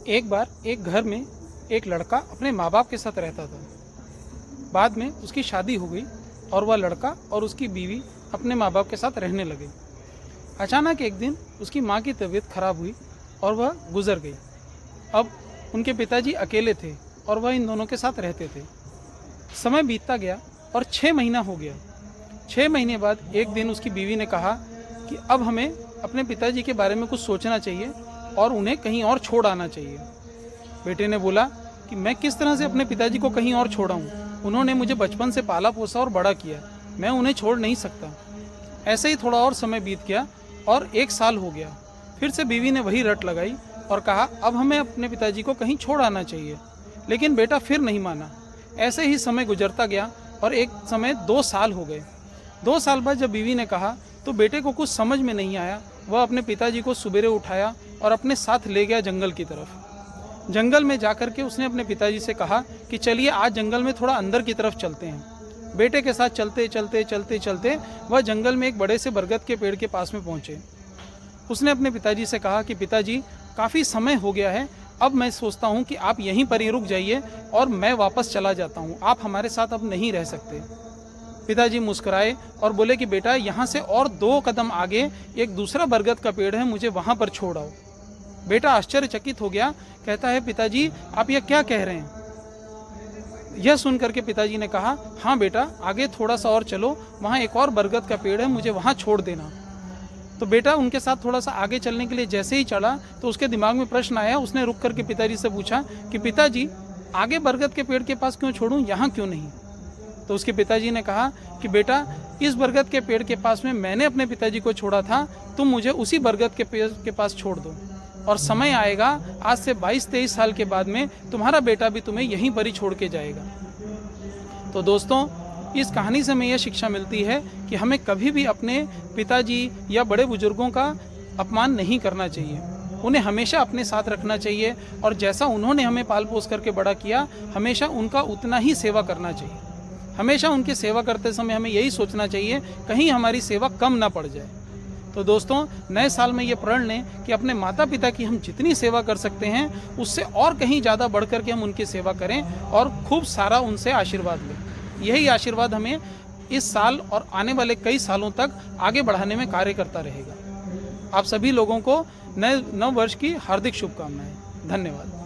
एक बार एक घर में एक लड़का अपने माँ बाप के साथ रहता था। बाद में उसकी शादी हो गई और वह लड़का और उसकी बीवी अपने माँ बाप के साथ रहने लगे। अचानक एक दिन उसकी माँ की तबीयत खराब हुई और वह गुजर गई। अब उनके पिताजी अकेले थे और वह इन दोनों के साथ रहते थे। समय बीतता गया और 6 महीना हो गया। 6 महीने बाद एक दिन उसकी बीवी ने कहा कि अब हमें अपने पिताजी के बारे में कुछ सोचना चाहिए और उन्हें कहीं और छोड़ आना चाहिए। बेटे ने बोला कि मैं किस तरह से अपने पिताजी को कहीं और छोड़ाऊँ? उन्होंने मुझे बचपन से पाला पोसा और बड़ा किया, मैं उन्हें छोड़ नहीं सकता। ऐसे ही थोड़ा और समय बीत गया और 1 साल हो गया। फिर से बीवी ने वही रट लगाई और कहा अब हमें अपने पिताजी को कहीं छोड़ आना चाहिए, लेकिन बेटा फिर नहीं माना। ऐसे ही समय गुजरता गया और एक समय 2 साल हो गए। 2 साल बाद जब बीवी ने कहा तो बेटे को कुछ समझ में नहीं आया। वह अपने पिताजी को सुबेरे उठाया और अपने साथ ले गया जंगल की तरफ। जंगल में जाकर के उसने अपने पिताजी से कहा कि चलिए आज जंगल में थोड़ा अंदर की तरफ चलते हैं। बेटे के साथ चलते चलते चलते चलते वह जंगल में एक बड़े से बरगद के पेड़ के पास में पहुंचे। उसने अपने पिताजी से कहा कि पिताजी काफ़ी समय हो गया है, अब मैं सोचता हूँ कि आप यहीं पर ही रुक जाइए और मैं वापस चला जाता हूँ, आप हमारे साथ अब नहीं रह सकते। पिताजी मुस्कुराए और बोले कि बेटा यहाँ से और 2 कदम आगे एक दूसरा बरगद का पेड़ है, मुझे वहाँ पर छोड़ आओ। बेटा आश्चर्यचकित हो गया, कहता है पिताजी आप यह क्या कह रहे हैं? यह सुनकर के पिताजी ने कहा हाँ बेटा आगे थोड़ा सा और चलो, वहाँ एक और बरगद का पेड़ है, मुझे वहाँ छोड़ देना। तो बेटा उनके साथ थोड़ा सा आगे चलने के लिए जैसे ही चढ़ा तो उसके दिमाग में प्रश्न आया। उसने रुक करके पिताजी से पूछा कि पिताजी आगे बरगद के पेड़ के पास क्यों छोड़ूं, यहाँ क्यों नहीं? तो उसके पिताजी ने कहा कि बेटा इस बरगद के पेड़ के पास में मैंने अपने पिताजी को छोड़ा था, तुम मुझे उसी बरगद के पेड़ के पास छोड़ दो और समय आएगा आज से 22-23 साल के बाद में तुम्हारा बेटा भी तुम्हें यहीं पर ही छोड़ के जाएगा। तो दोस्तों इस कहानी से हमें यह शिक्षा मिलती है कि हमें कभी भी अपने पिताजी या बड़े बुजुर्गों का अपमान नहीं करना चाहिए, उन्हें हमेशा अपने साथ रखना चाहिए और जैसा उन्होंने हमें पाल पोस करके बड़ा किया हमेशा उनका उतना ही सेवा करना चाहिए। हमेशा उनकी सेवा करते समय हमें यही सोचना चाहिए कहीं हमारी सेवा कम ना पड़ जाए। तो दोस्तों नए साल में ये प्रण लें कि अपने माता पिता की हम जितनी सेवा कर सकते हैं उससे और कहीं ज़्यादा बढ़ कर के हम उनकी सेवा करें और खूब सारा उनसे आशीर्वाद लें। यही आशीर्वाद हमें इस साल और आने वाले कई सालों तक आगे बढ़ाने में कार्य करता रहेगा। आप सभी लोगों को नए नव वर्ष की हार्दिक शुभकामनाएं। धन्यवाद।